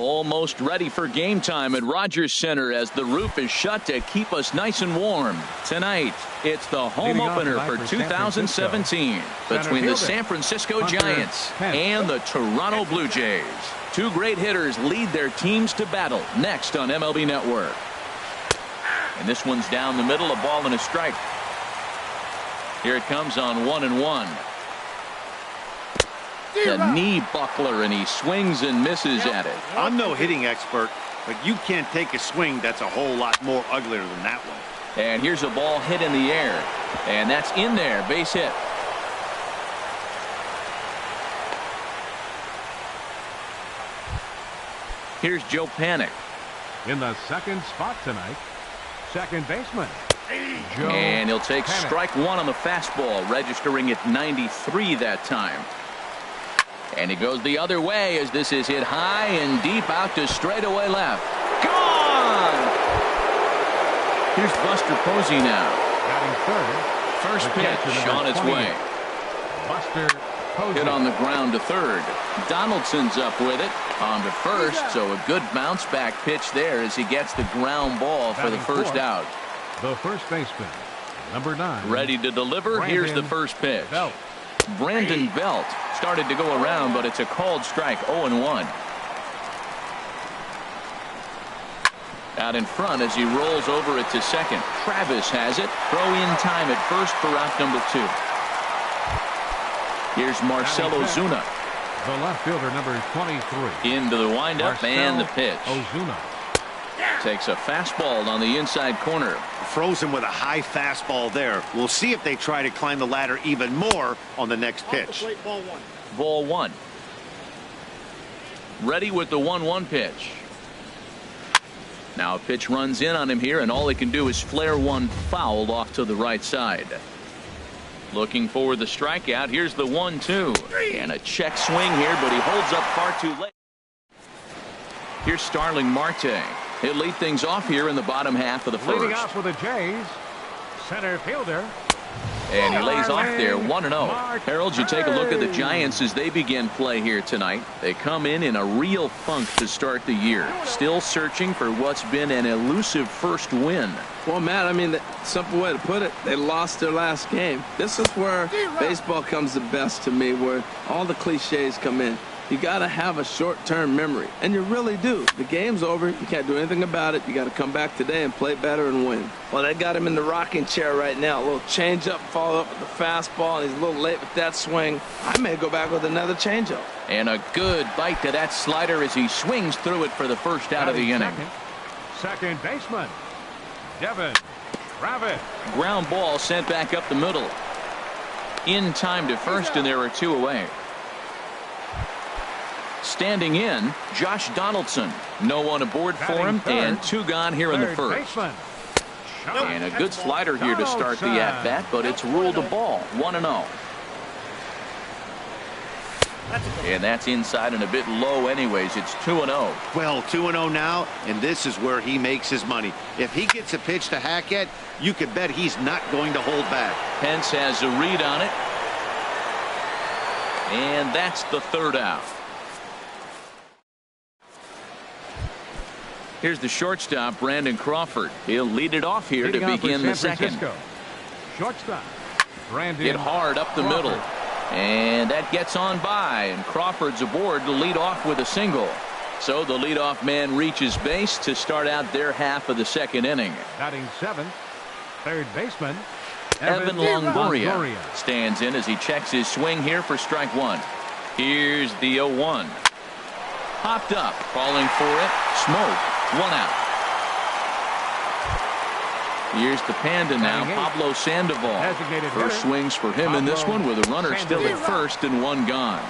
Almost ready for game time at Rogers Center as the roof is shut to keep us nice and warm. Tonight, it's the home opener for 2017 between the San Francisco Giants and the Toronto Blue Jays. Two great hitters lead their teams to battle next on MLB Network. And this one's down the middle, a ball and a strike. Here it comes on 1-1. The knee buckler, and he swings and misses at it. I'm no hitting expert, but you can't take a swing that's a whole lot more uglier than that one. And here's a ball hit in the air, and that's in there, base hit. Here's Joe Panik. In the second spot tonight, second baseman. Joe and he'll take Panik. strike one on the fastball, registering at 93 that time. And he goes the other way as this is hit high and deep out to straightaway left. Gone! Here's Buster Posey now. Batting third. First pitch on its way. Buster Posey. Hit on the ground to third. Donaldson's up with it on to first, so a good bounce back pitch there as he gets the ground ball for the first out. The first baseman, number 9. Ready to deliver. Here's the first pitch. Belt. Brandon Belt started to go around, but it's a called strike. 0-1. Out in front as he rolls over it to second. Travis has it. Throw in time at first for out number 2. Here's Marcell Ozuna. The left fielder, number 23. Into the windup and the pitch. Ozuna takes a fastball on the inside corner. Frozen with a high fastball there. We'll see if they try to climb the ladder even more on the next pitch. Ball one. Ready with the 1-1 pitch. Now a pitch runs in on him here, and all he can do is flare one fouled off to the right side. Looking for the strikeout. Here's the 1-2. And a check swing here, but he holds up far too late. Here's Starling Marte. He'll lead things off here in the bottom half of the first. leading off for the Jays, center fielder. And he lays off there 1-0. Harold, you take a look at the Giants as they begin play here tonight. They come in a real funk to start the year. Still searching for what's been an elusive first win. Well, Matt, I mean, the simple way to put it, they lost their last game. This is where baseball comes the best to me, where all the cliches come in. You got to have a short-term memory, and you really do. The game's over. You can't do anything about it. You got to come back today and play better and win. Well, they got him in the rocking chair right now. A little changeup, follow up with the fastball, and he's a little late with that swing. I may go back with another changeup. And a good bite to that slider as he swings through it for the first out of the inning. Second baseman, Devin Travis. Ground ball sent back up the middle. In time to first, and there are 2 away. Standing in, Josh Donaldson. No one aboard for him, and 2 gone here in the first. And a good slider here to start the at-bat, but it's ruled a ball. 1-0. And that's inside and a bit low anyways. It's 2-0. Well, 2-0 now, and this is where he makes his money. If he gets a pitch to hack at, you could bet he's not going to hold back. Pence has a read on it. And that's the third out. Here's the shortstop, Brandon Crawford. He'll lead it off here to begin the second. Shortstop, Brandon Hit hard up the middle. And that gets on by, and Crawford's aboard to lead off with a single. So the leadoff man reaches base to start out their half of the second inning. Batting 7th, third baseman, Evan Longoria stands in as he checks his swing here for strike one. Here's the 0-1. Popped up, calling for it. Smoke. 1 out. Here's the Panda now, Pablo Sandoval. First swings for him in this one with a runner still at first and 1 gone.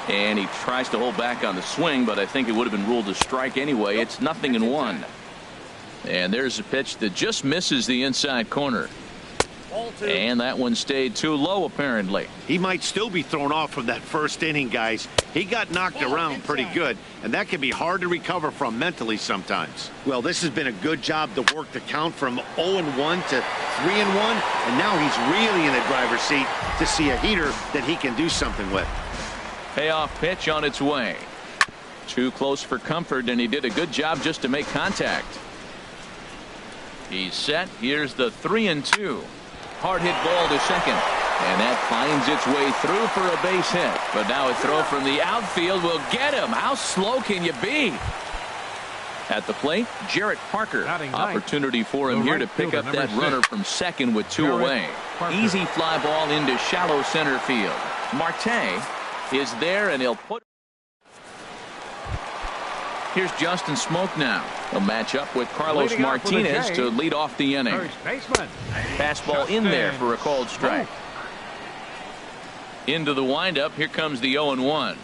And he tries to hold back on the swing, but I think it would have been ruled a strike anyway. It's 0-1. And there's a pitch that just misses the inside corner. And that one stayed too low, apparently. He might still be thrown off from that first inning, guys. He got knocked around pretty good, and that can be hard to recover from mentally sometimes. Well, this has been a good job to work the count from 0-1 to 3-1, and now he's really in the driver's seat to see a heater that he can do something with. Payoff pitch on its way. Too close for comfort, and he did a good job just to make contact. He's set. Here's the 3-2. Hard hit ball to second. And that finds its way through for a base hit. But now a throw from the outfield will get him. How slow can you be? At the plate, Jarrett Parker. Opportunity for him here to pick up that runner from second with 2 away. Easy fly ball into shallow center field. Marte is there, and he'll put. Here's Justin Smoke now. He'll match up with Carlos Martinez to lead off the inning. Fastball in there for a called strike. Into the windup. Here comes the 0-1.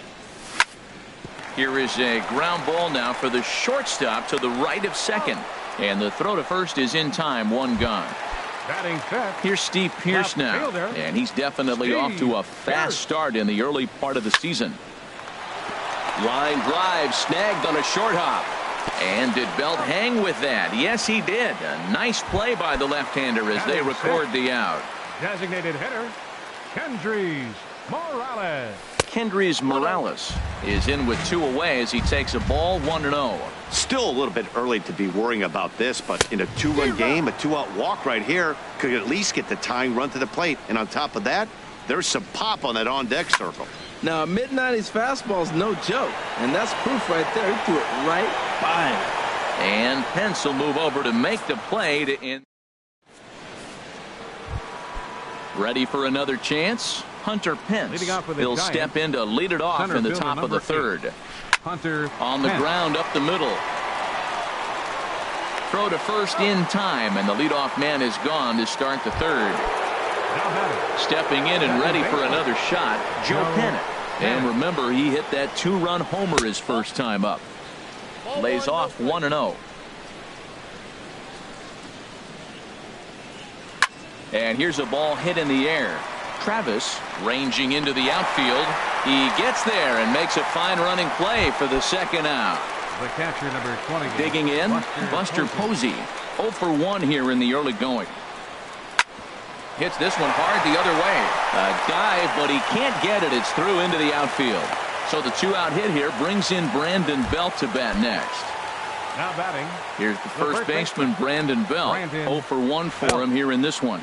Here is a ground ball now for the shortstop to the right of second. And the throw to first is in time. 1 gone. Here's Steve Pearce now. And he's definitely off to a fast start in the early part of the season. Line drive snagged on a short hop. And did Belt hang with that? Yes, he did. A nice play by the left-hander as they record the out. Designated hitter, Kendrys Morales. Kendrys Morales is in with 2 away as he takes a ball. 1-0. Still a little bit early to be worrying about this, but in a 2-run game, a 2-out walk right here could at least get the tying run to the plate. And on top of that, there's some pop on that on-deck circle. Now, a mid-90s fastball is no joke, and that's proof right there. He threw it right by him. And Pence will move over to make the play to end. Ready for another chance? Hunter Pence. He'll step in to lead it off in the top of the third. Hunter on the ground up the middle. Throw to first in time, and the leadoff man is gone to start the third. Stepping in and ready for another shot, Joe Pennant. And remember, he hit that 2-run homer his first time up. Lays off 1-0. And here's a ball hit in the air. Travis ranging into the outfield. He gets there and makes a fine running play for the second out. The catcher, number 20. Digging in, Buster Posey. 0 for 1 here in the early going. Hits this one hard the other way. A dive, but he can't get it. It's through into the outfield. So the 2-out hit here brings in Brandon Belt to bat next. Now batting. Here's the first baseman, Brandon Belt. 0 for 1 for him here in this one.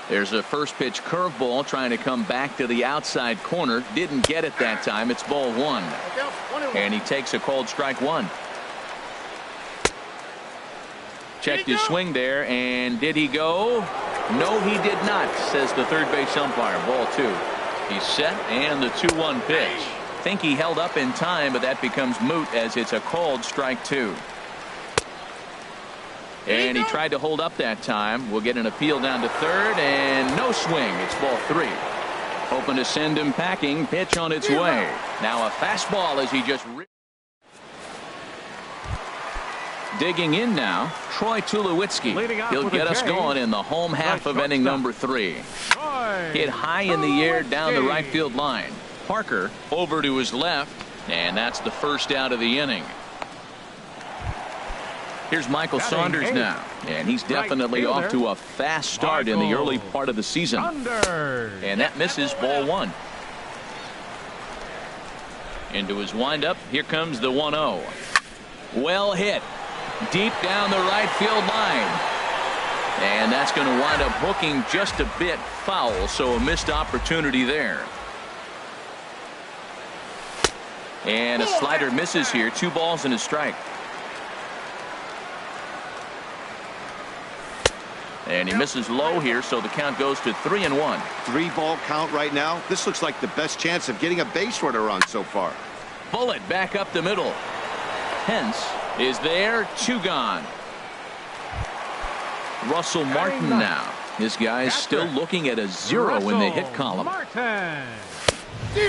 There's a first pitch curveball trying to come back to the outside corner. Didn't get it that time. It's ball 1. And he takes a called strike 1. Checked his swing there, and did he go? No, he did not, says the third base umpire. Ball 2. He's set, and the 2-1 pitch. Think he held up in time, but that becomes moot as it's a called strike 2. And he tried to hold up that time. We'll get an appeal down to third, and no swing. It's ball 3. Hoping to send him packing. Pitch on its way. Now a fastball as he just digging in now, Troy Tulowitzki. He'll get us going in the home half of inning number 3. Hit high in the air down the right field line. Parker over to his left, and that's the first out of the inning. Here's Michael Saunders now, and he's definitely off to a fast start in the early part of the season. And that misses, ball 1. Into his windup, here comes the 1-0. Well hit. Deep down the right field line. And that's going to wind up hooking just a bit foul, so a missed opportunity there. And a slider misses here. 2 balls and a strike. And he misses low here, so the count goes to 3-1. 3-ball count right now. This looks like the best chance of getting a base runner on so far. Bullet back up the middle. Pence is there. 2 gone. Russell Martin now. This guy's still looking at a 0 in the hit column.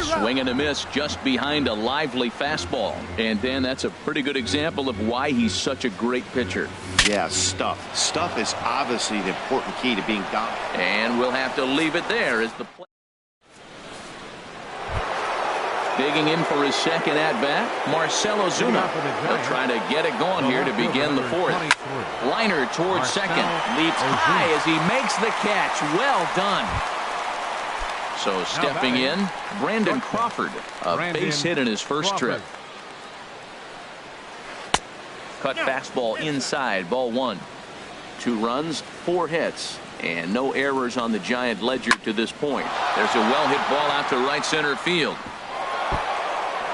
Swing and a miss just behind a lively fastball. And Dan, that's a pretty good example of why he's such a great pitcher. Yeah, stuff. Stuff is obviously the important key to being dominant. And we'll have to leave it there as the play. Digging in for his second at-bat, Marcell Ozuna. He'll try to get it going here to begin the 4th. Liner towards second. Leaps high as he makes the catch. Well done. So stepping in, Brandon Crawford. A base hit in his first trip. Cut fastball inside, ball 1. 2 runs, 4 hits, and no errors on the Giant ledger to this point. There's a well-hit ball out to right center field.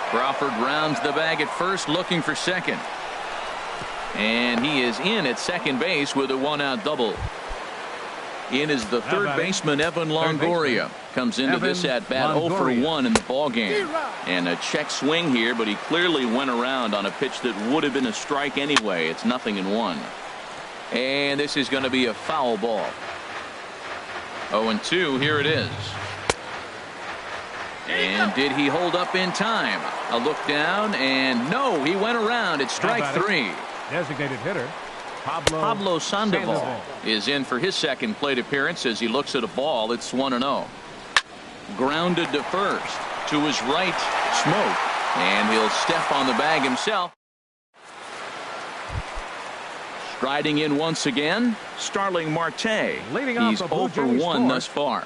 Crawford rounds the bag at first, looking for second. And he is in at second base with a 1-out double. In is the third baseman, Evan Longoria. Comes into this at bat 0 for 1 in the ball game. And a check swing here, but he clearly went around on a pitch that would have been a strike anyway. It's 0-1. And this is going to be a foul ball. 0-2, here it is. And did he hold up in time? A look down, and no, he went around. It's strike 3. Designated hitter Pablo Sandoval is in for his second plate appearance as he looks at a ball. It's 1-0. Grounded to first. To his right, Smoke. And he'll step on the bag himself. Striding in once again, Starling Marte. He's 0 for 1 thus far.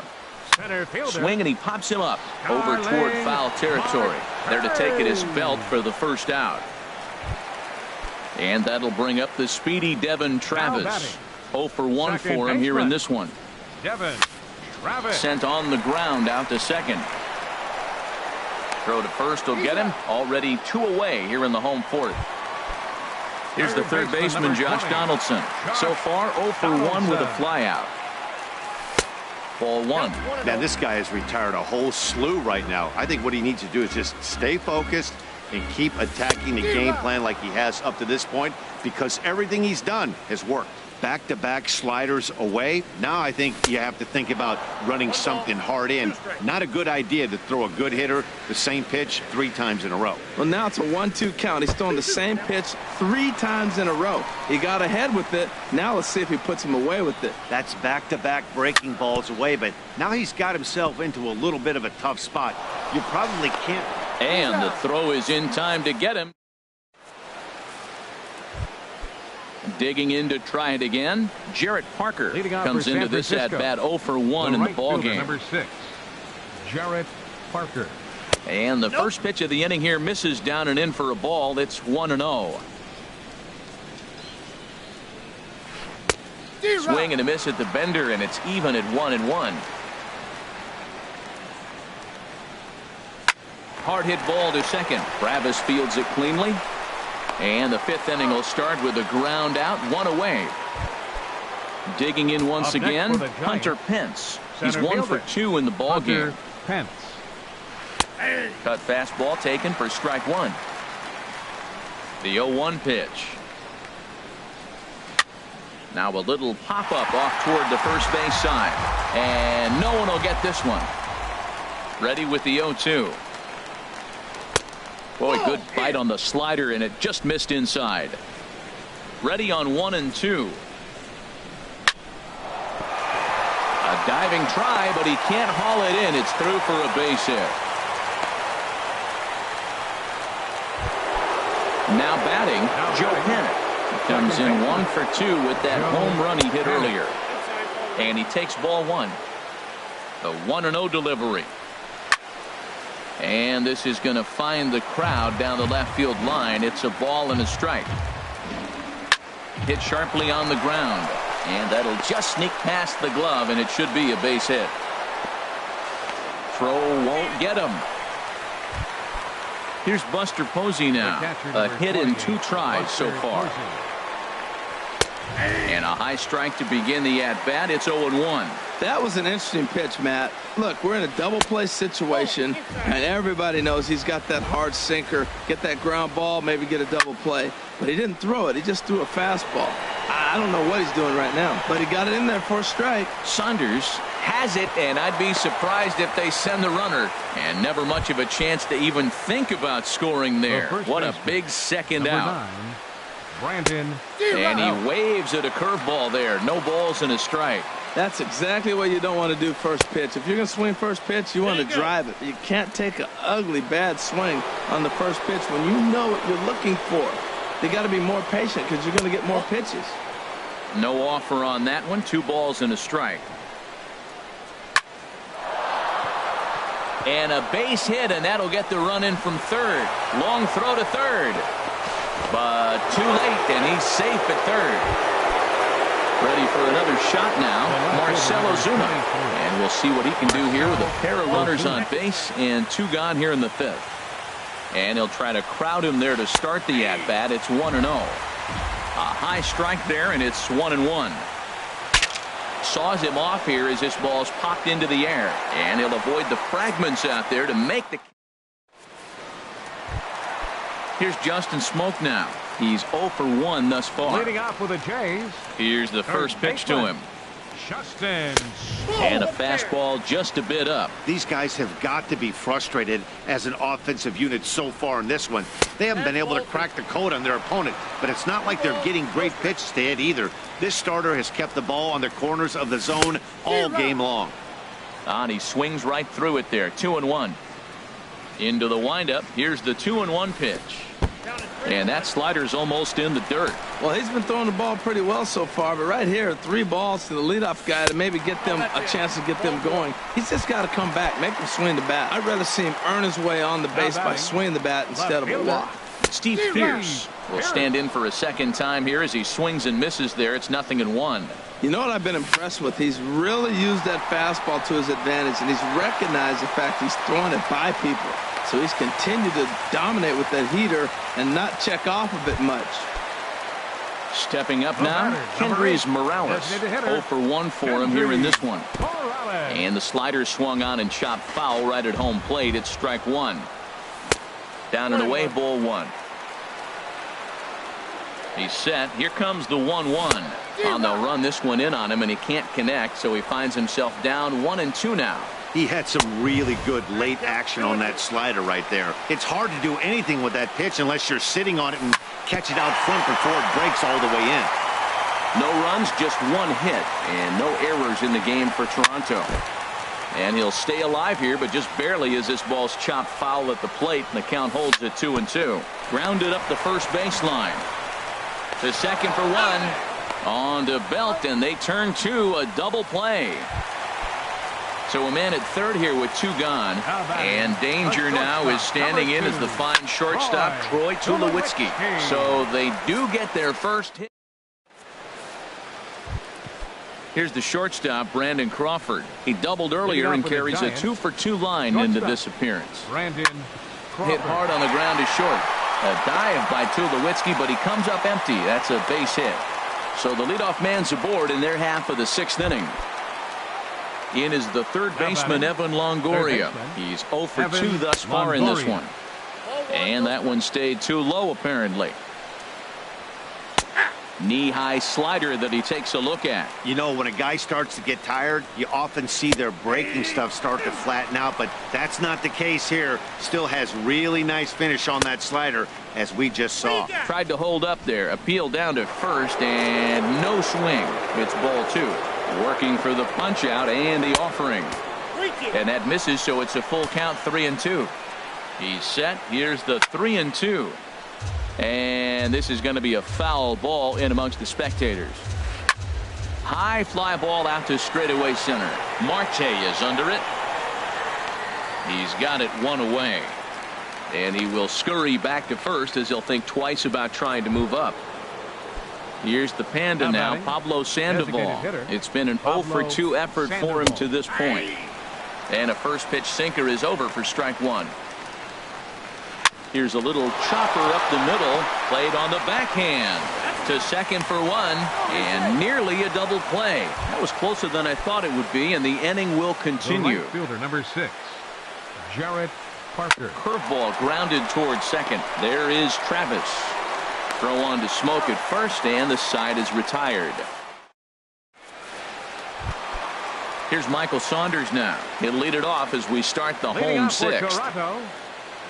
Swing, and he pops him up over toward foul territory. There to take it is Belt for the first out. And that'll bring up the speedy Devin Travis. 0 for 1 for him here in this one. Devin Travis. Sent on the ground out to second. Throw to first will get him. Already 2 away here in the home fourth. Here's the third baseman, Josh Donaldson. So far 0 for 1 with a flyout. Ball 1. Man, this guy has retired a whole slew right now. I think what he needs to do is just stay focused and keep attacking the game plan like he has up to this point, because everything he's done has worked. Back-to-back sliders away. Now I think you have to think about running something hard in. Not a good idea to throw a good hitter the same pitch 3 times in a row. Well, now it's a 1-2 count. He's throwing the same pitch 3 times in a row. He got ahead with it. Now let's see if he puts him away with it. That's back-to-back breaking balls away, but now he's got himself into a little bit of a tough spot. You probably can't. And the throw is in time to get him. Digging in to try it again, Jarrett Parker comes into this at bat 0 for 1 in the ball game. Number 6, Jarrett Parker. And the first pitch of the inning here misses down and in for a ball. It's 1-0. Swing and a miss at the bender, and it's even at 1-1. Hard hit ball to second. Travis fields it cleanly. And the 5th inning will start with a ground out, 1 away. Digging in once again, Hunter Pence. He's 1 for 2 in the ball game. Pence. Cut fastball taken for strike 1. The 0-1 pitch. Now a little pop-up off toward the first base side. And no one will get this one. Ready with the 0-2. Boy, good bite on the slider, and it just missed inside. Ready on 1 and 2. A diving try, but he can't haul it in. It's through for a base hit. Now batting, Joe Panic. He comes in 1 for 2 with that home run he hit earlier. And he takes ball 1. The 1-0 delivery. And this is going to find the crowd down the left field line. It's a ball and a strike. Hit sharply on the ground. And that'll just sneak past the glove, and it should be a base hit. Throw won't get him. Here's Buster Posey now. A hit in 2 tries so far. And a high strike to begin the at-bat. It's 0-1. That was an interesting pitch, Matt. Look, we're in a double play situation, and everybody knows he's got that hard sinker. Get that ground ball, maybe get a double play. But he didn't throw it. He just threw a fastball. I don't know what he's doing right now, but he got it in there for a strike. Saunders has it, and I'd be surprised if they send the runner. And never much of a chance to even think about scoring there. What a big second out. Brandon. And he waves at a curveball there. No balls and a strike. That's exactly what you don't want to do first pitch. If you're going to swing first pitch, you want to drive it. You can't take an ugly, bad swing on the first pitch when you know what you're looking for. You got to be more patient because you're going to get more pitches. No offer on that one. 2 balls and a strike. And a base hit, and that'll get the run in from third. Long throw to third. But too late, and he's safe at third. Ready for another shot now, Marcelo Zuna. And we'll see what he can do here with a pair of runners on base and 2 gone here in the 5th. And he'll try to crowd him there to start the at-bat. It's 1-0. A high strike there, and it's 1-1. Saws him off here as this ball's popped into the air. And he'll avoid the fragments out there to make the... Here's Justin Smoke now. He's 0 for 1 thus far. Leading off with the Jays. Here's the first pitch to him. Justin Smoke. And a fastball just a bit up. These guys have got to be frustrated as an offensive unit so far in this one. They haven't been able to crack the code on their opponent, but it's not like they're getting great pitches to hit either. This starter has kept the ball on the corners of the zone all game long. And he swings right through it there. 2-1. Into the windup. Here's the 2-1 pitch. And that slider's almost in the dirt. Well, he's been throwing the ball pretty well so far, but right here, 3 balls to the leadoff guy to maybe get them a chance to get them going. He's just got to come back, make him swing the bat. I'd rather see him earn his way on the base by swinging the bat instead of a walk. Steve Pierce will stand in for a second time here as he swings and misses there. It's 0-1. You know what I've been impressed with? He's really used that fastball to his advantage, and he's recognized the fact he's throwing it by people. So he's continued to dominate with that heater and not check off of it much. Stepping up now, Kendrys Morales. 0 for 1 for him here in this one. And the slider swung on and chopped foul right at home plate. It's strike 1. Down and away, ball 1. He's set. Here comes the 1-1. And they'll run this one in on him, and he can't connect, so he finds himself down 1-2 now. He had some really good late action on that slider right there. It's hard to do anything with that pitch unless you're sitting on it and catch it out front before it breaks all the way in. No runs, just 1 hit, and no errors in the game for Toronto. And he'll stay alive here, but just barely as this ball's chopped foul at the plate, and the count holds at 2-2. Grounded up the first baseline. To second for 1. On to Belt, and they turn to a double play. So a man at third here with 2 gone. And danger now is standing in as the fine shortstop, Troy Tulowitzki. So they do get their first hit. Here's the shortstop, Brandon Crawford. He doubled earlier and carries a 2 for 2 line into this appearance. Hit hard on the ground to short. A dive by Tulowitzki, but he comes up empty. That's a base hit. So the leadoff man's aboard in their half of the 6th inning. In is the third baseman, Evan Longoria. He's 0 for 2 thus far in this one. And that one stayed too low, apparently. Knee-high slider that he takes a look at. You know, when a guy starts to get tired, you often see their breaking stuff start to flatten out, but that's not the case here. Still has really nice finish on that slider, as we just saw. Tried to hold up there, appeal down to first, and no swing. It's ball 2. Working for the punch out and the offering. And that misses, so it's a full count, 3-2. He's set. Here's the 3-2. And this is going to be a foul ball in amongst the spectators. High fly ball out to straightaway center. Marte is under it. He's got it 1 away. And he will scurry back to first as he'll think twice about trying to move up. Here's the Panda now, Pablo Sandoval. It's been an 0 for 2 effort for him to this point. And a first pitch sinker is over for strike 1. Here's a little chopper up the middle, played on the backhand. To second for 1, and nearly a double play. That was closer than I thought it would be, and the inning will continue. The right fielder, number 6, Jarrett Parker. Curveball grounded towards second. There is Travis. Throw on to Smoke at first, and the side is retired. Here's Michael Saunders now. He'll lead it off as we start the home 6th. Toronto,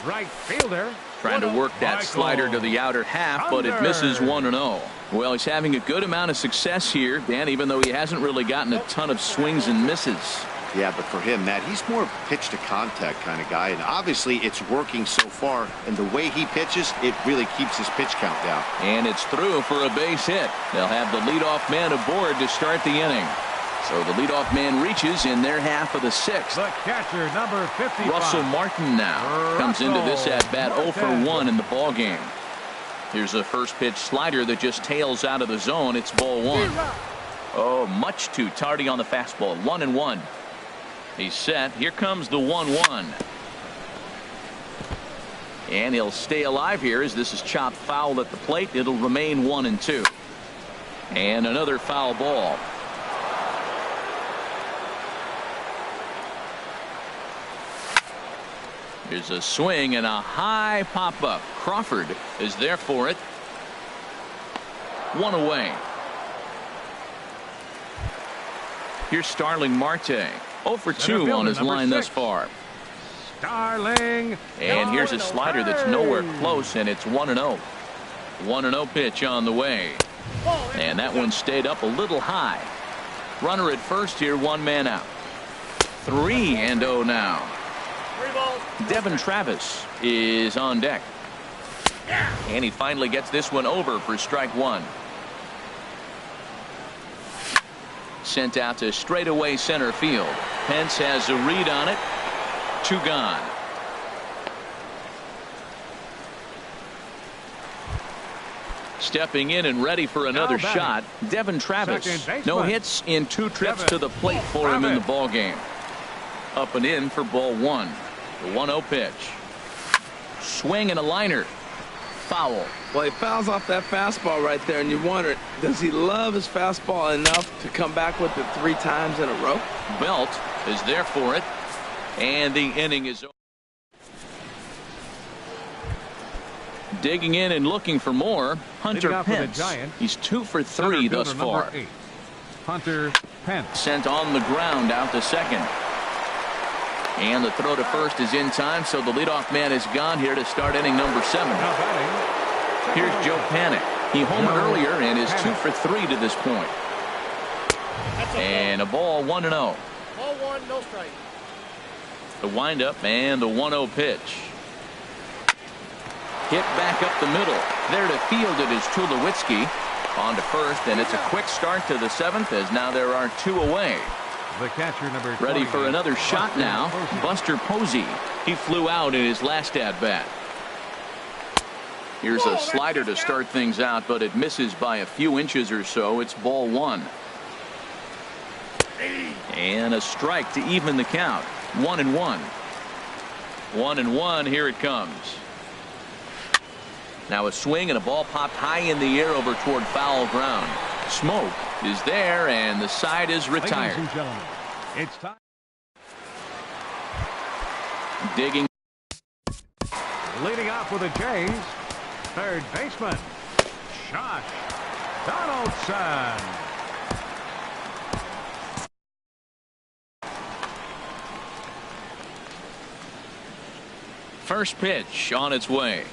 right fielder. Trying to work that slider to the outer half, but it misses 1-0. Well, he's having a good amount of success here, Dan, even though he hasn't really gotten a ton of swings and misses. Yeah, but for him, Matt, he's more of a pitch to contact kind of guy, and obviously it's working so far, and the way he pitches, it really keeps his pitch count down. And it's through for a base hit. They'll have the leadoff man aboard to start the inning. So the leadoff man reaches in their half of the 6th. The catcher, number 55. Russell Martin now comes into this at bat 0 for 1 in the ball game. Here's a first pitch slider that just tails out of the zone. It's ball one. Oh, much too tardy on the fastball. 1-1. He's set. Here comes the 1-1. And he'll stay alive here as this is chopped foul at the plate. It'll remain 1-2. And another foul ball. Here's a swing and a high pop up. Crawford is there for it. One away. Here's Starling Marte. 0 for 2 on his line thus far. Starling. And here's a slider that's nowhere close, and it's 1-0. 1-0 pitch on the way. And that one stayed up a little high. Runner at first here, one man out. 3-0 now. Devin Travis is on deck. And he finally gets this one over for strike one. Sent out to straightaway center field. Pence has a read on it. 2 gone. Stepping in and ready for another shot, Devin Travis. No hits in 2 trips to the plate for him in the ball game. Up and in for ball one. The 1-0 pitch. Swing and a liner. Foul. Well, he fouls off that fastball right there, and you wonder, does he love his fastball enough to come back with it 3 times in a row? Belt is there for it, and the inning is over. Digging in and looking for more, Hunter Pence. He's 2 for 3 thus far. Hunter Pence. Sent on the ground out to second. And the throw to first is in time, so the leadoff man is gone here to start inning number 7. Here's Joe Panic. He homered earlier and is 2 for 3 to this point. And a ball, 1-0. Ball 1, no strike. The windup and the 1-0 pitch. Hit back up the middle. There to field it is Tulowitzki. On to first, and it's a quick start to the 7th as now there are 2 away. The catcher number 20, ready for another shot now. Buster Posey. He flew out in his last at bat. Here's a slider to start things out, but it misses by a few inches or so. It's ball 1. And a strike to even the count. 1-1. 1-1. Here it comes. Now a swing and a ball popped high in the air over toward foul ground. Smoke is there, and the side is retired. Ladies and gentlemen, it's time. Digging. Leading off with the Jays, third baseman, Josh Donaldson. First pitch on its way.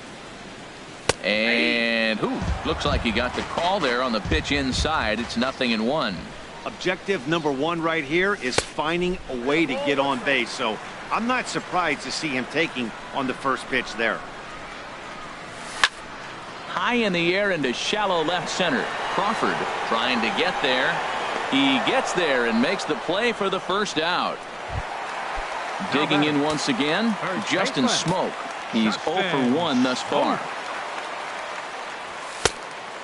And looks like he got the call there on the pitch inside. It's 0-1. Objective number 1 right here is finding a way to get on base. So I'm not surprised to see him taking on the first pitch there. High in the air into shallow left center. Crawford trying to get there. He gets there and makes the play for the first out. Digging in once again, Justin Smoke. He's 0 for 1 thus far.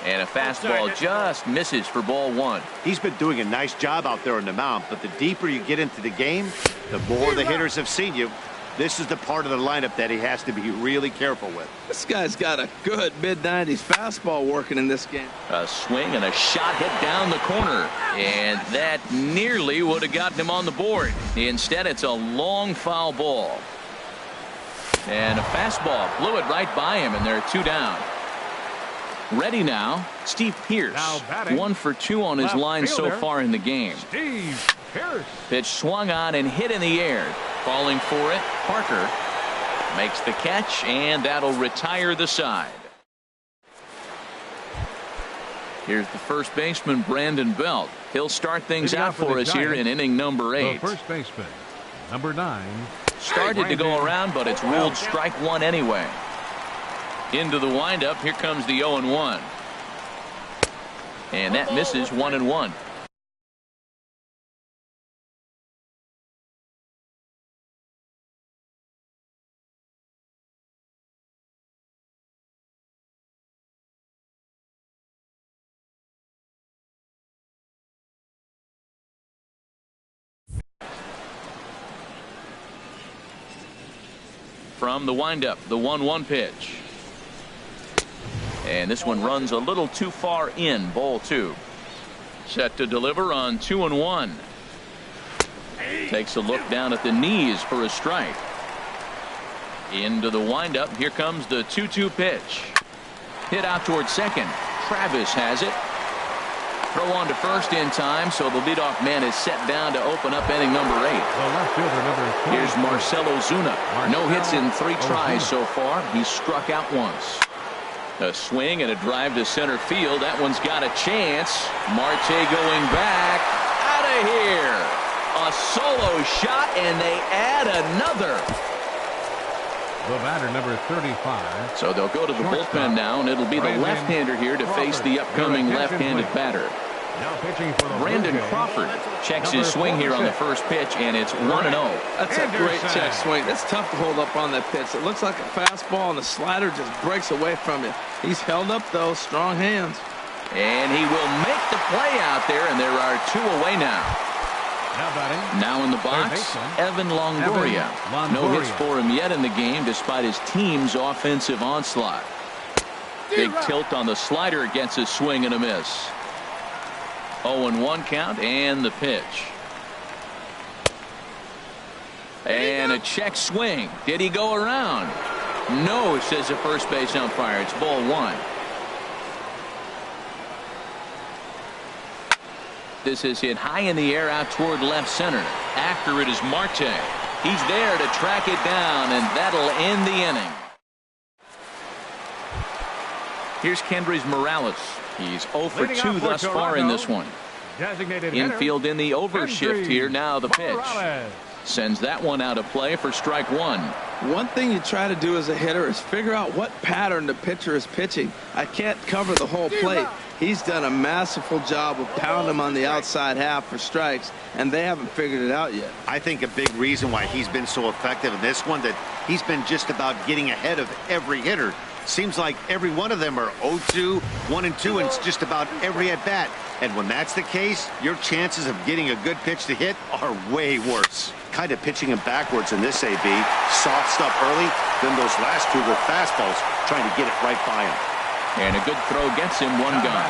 And a fastball just misses for ball 1. He's been doing a nice job out there on the mound, but the deeper you get into the game, the more the hitters have seen you. This is the part of the lineup that he has to be really careful with. This guy's got a good mid-90s fastball working in this game. A swing and a shot hit down the corner, and that nearly would have gotten him on the board. Instead, it's a long foul ball. And a fastball blew it right by him, and there are 2 down. Ready now, Steve Pearce. 1 for 2 on his line so far in the game. Steve Pearce. Pitch swung on and hit in the air. Falling for it, Parker makes the catch, and that'll retire the side. Here's the first baseman, Brandon Belt. He'll start things out for us here in inning number 8. The first baseman, number 9. Started to go around, but it's ruled strike 1 anyway. Into the windup. Here comes the 0-1. And that misses. 1-1. from the windup, the 1-1 pitch. And this one runs a little too far in. Ball 2. Set to deliver on 2-1. Takes a look down at the knees for a strike. Into the windup. Here comes the 2-2 pitch. Hit out towards second. Travis has it. Throw on to first in time, so the leadoff man is set down to open up inning number 8. Here's Marcell Ozuna. No hits in 3 tries so far. He's struck out once. A swing and a drive to center field. That one's got a chance. Marte going back. Out of here. A solo shot, and they add another. The batter, number 35. So they'll go to the bullpen now, and it'll be the left-hander here to face the upcoming left-handed batter. Now pitching for the Brandon Crawford checks his swing here on the first pitch, and it's 1-0. That's a great check swing. That's tough to hold up on that pitch. It looks like a fastball, and the slider just breaks away from you. He's held up, though. Strong hands. And he will make the play out there, and there are 2 away now. Now in the box, Evan Longoria. No hits for him yet in the game, despite his team's offensive onslaught. Big tilt on the slider, gets a swing and a miss. 0-1 count, and the pitch. And a check swing. Did he go around? No, says the first base umpire. It's ball 1. This is hit high in the air out toward left center. After it is Marte. He's there to track it down, and that'll end the inning. Here's Kendrys Morales. He's 0 for 2 thus far in this one. Infield in the overshift here. Now the pitch. Sends that one out of play for strike 1. One thing you try to do as a hitter is figure out what pattern the pitcher is pitching. I can't cover the whole plate. He's done a masterful job of pounding him on the outside half for strikes, and they haven't figured it out yet. I think a big reason why he's been so effective in this one, that he's been just about getting ahead of every hitter. Seems like every one of them are 0-2, 1-2, and it's just about every at-bat. And when that's the case, your chances of getting a good pitch to hit are way worse. Kind of pitching him backwards in this AB. Soft stuff early, then those last 2 with fastballs, trying to get it right by him. And a good throw gets him 1 gone.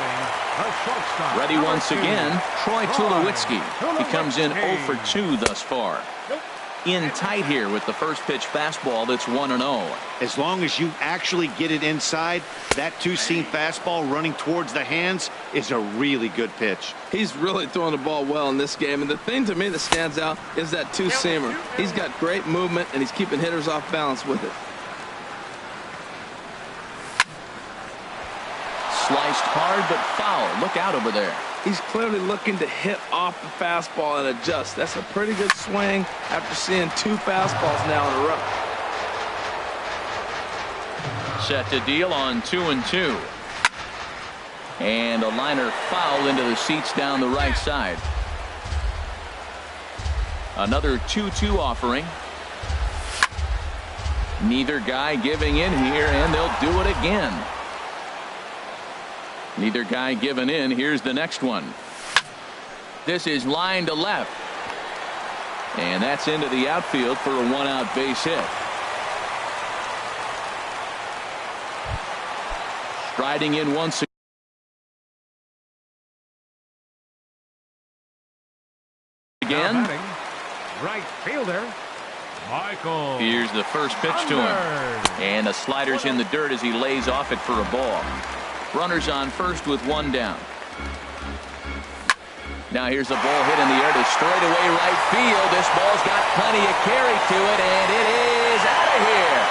Ready once again, Troy Tulowitzki. He comes in 0 for 2 thus far. In tight here with the first pitch fastball. That's 1-0. As long as you actually get it inside, that 2-seam fastball running towards the hands is a really good pitch. He's really throwing the ball well in this game, and the thing to me that stands out is that 2-seamer. He's got great movement, and he's keeping hitters off balance with it. Sliced hard but foul. Look out over there. He's clearly looking to hit off the fastball and adjust. That's a pretty good swing after seeing 2 fastballs now in a row. Set to deal on 2-2. And a liner foul into the seats down the right side. Another 2-2 offering. Neither guy giving in here, and they'll do it again. Neither guy giving in. Here's the next one. This is line to left. And that's into the outfield for a 1-out base hit. Striding in once again. Right fielder, Michael. Here's the first pitch to him. And the slider's in the dirt as he lays off it for a ball. Runners on first with 1 down. Now here's a ball hit in the air to straightaway right field. This ball's got plenty of carry to it, and it is out of here.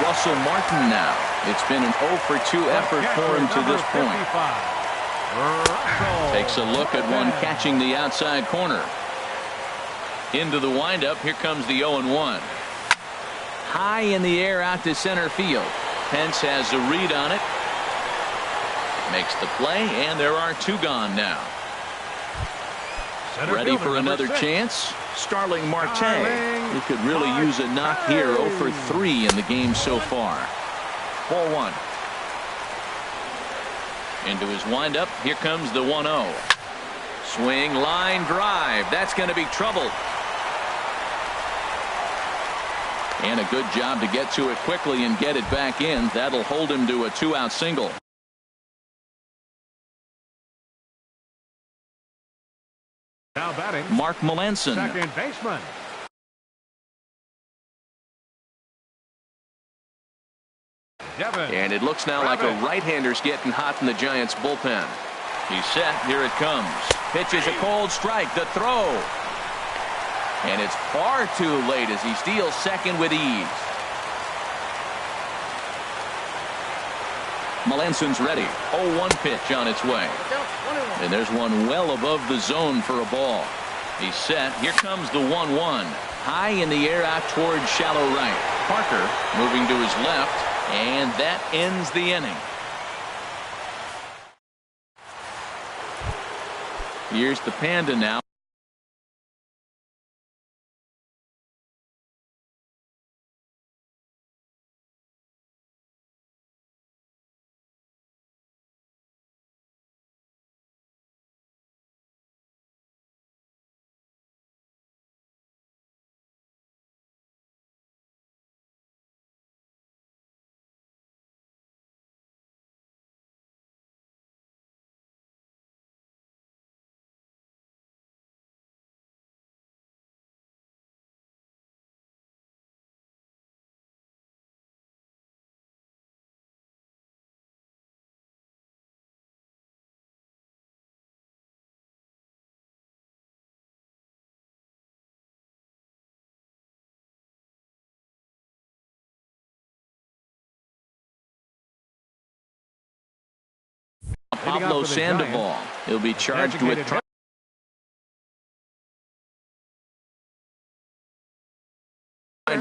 Russell Martin now. It's been an 0 for 2 effort for him to this point. Takes a look at one catching the outside corner. Into the windup. Here comes the 0-1. High in the air out to center field. Pence has a read on it. Makes the play, and there are 2 gone now. Ready for another chance. Starling Marte. He could really use a knock here. 0 for 3 in the game so far. Ball 1. Into his windup. Here comes the 1-0. Swing, line drive. That's going to be trouble. And a good job to get to it quickly and get it back in. That'll hold him to a 2-out single. Now batting, Mark Melanson. second baseman. Devin. And it looks now like a right-hander's getting hot in the Giants bullpen. He's set. Here it comes. Pitches a cold strike. The throw. And it's far too late as he steals second with ease. Melanson's ready. 0-1 pitch on its way. And there's one well above the zone for a ball. He's set. Here comes the 1-1. High in the air out towards shallow right. Parker moving to his left. And that ends the inning. Here's the Panda now. Pablo Sandoval. He'll be charged with trying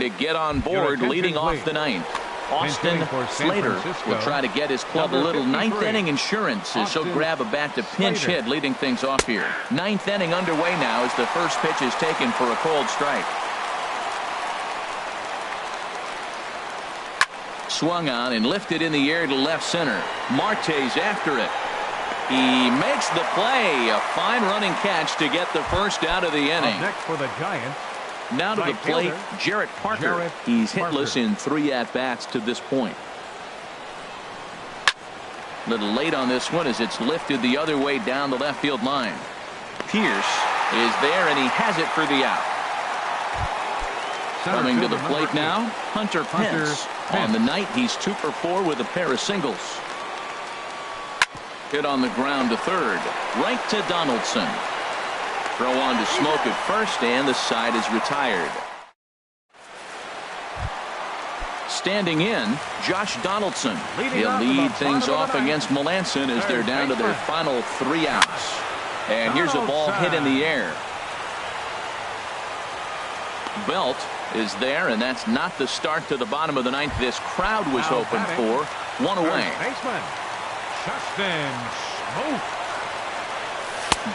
to get on board leading off the ninth. Austin Slater will try to get his club a little ninth inning insurance as he'll grab a bat to pinch hit leading things off here. Ninth inning underway now as the first pitch is taken for a cold strike. Swung on and lifted in the air to left center. Marte's after it. He makes the play. A fine running catch to get the first out of the inning. Next for the Giants. Now to the plate, Jarrett Parker. He's hitless in 3 at-bats to this point. A little late on this one as it's lifted the other way down the left field line. Pierce is there and he has it for the out. Coming to the plate now, Hunter Pence. On the night, he's 2 for 4 with a pair of singles. Hit on the ground to third. Right to Donaldson. Throw on to Smoke at first, and the side is retired. Standing in, Josh Donaldson. He'll lead things off against Melanson as they're down to their final 3 outs. And here's a ball hit in the air. Belt is there, and that's not the start to the bottom of the ninth this crowd was hoping for. 1 away.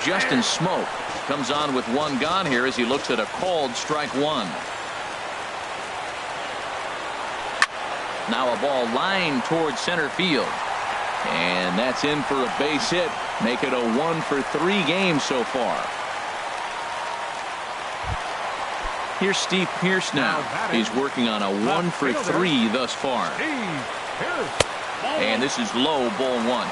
Justin Smoke comes on with 1 gone here as he looks at a called strike 1. Now a ball lined towards center field. And that's in for a base hit. Make it a 1 for 3 game so far. Here's Steve Pierce now. He's working on a 1 for 3 thus far. And this is low, ball 1.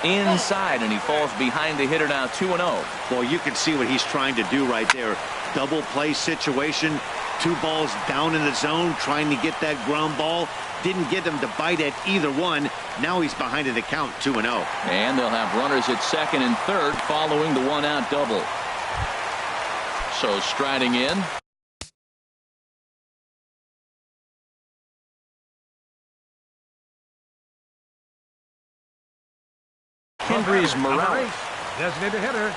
Inside, and he falls behind the hitter now 2-0. Well, you can see what he's trying to do right there. Double play situation. 2 balls down in the zone, trying to get that ground ball. Didn't get him to bite at either one. Now he's behind in the count, 2-0. And they'll have runners at second and third following the 1-out double. So striding in. Kendrys Morales. Designated hitter,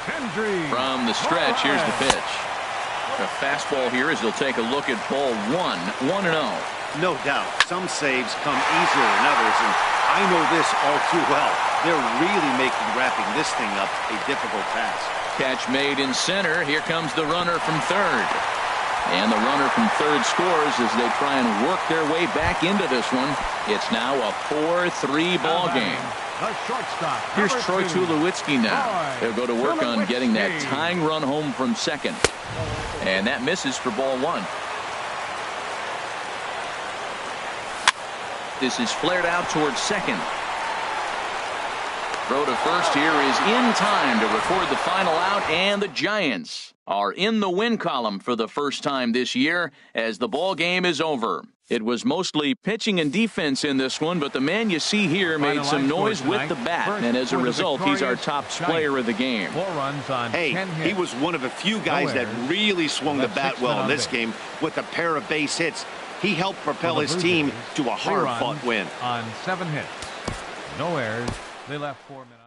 Kendrys. From the stretch, here's the pitch. A fastball here as he'll take a look at ball 1. 1-0. No doubt. Some saves come easier than others, and I know this all too well. They're really making wrapping this thing up a difficult task. Catch made in center. Here comes the runner from third. And the runner from third scores as they try and work their way back into this one. It's now a 4-3 ball game. The shortstop. Here's Troy #2. Tulowitzki now. Troy He'll go to work on getting that Tulowitzki. tying run home from second. And that misses for ball one. This is flared out towards second. Throw to first here is in time to record the final out, and the Giants are in the win column for the first time this year as the ball game is over. It was mostly pitching and defense in this one, but the man you see here made some noise with the bat, and as a result, he's our top player of the game. 4 runs on 10 hits. He was one of a few guys that really swung the bat well in this game with a pair of base hits. He helped propel his team to a hard-fought win. On 7 hits. No errors. They left 4 minutes.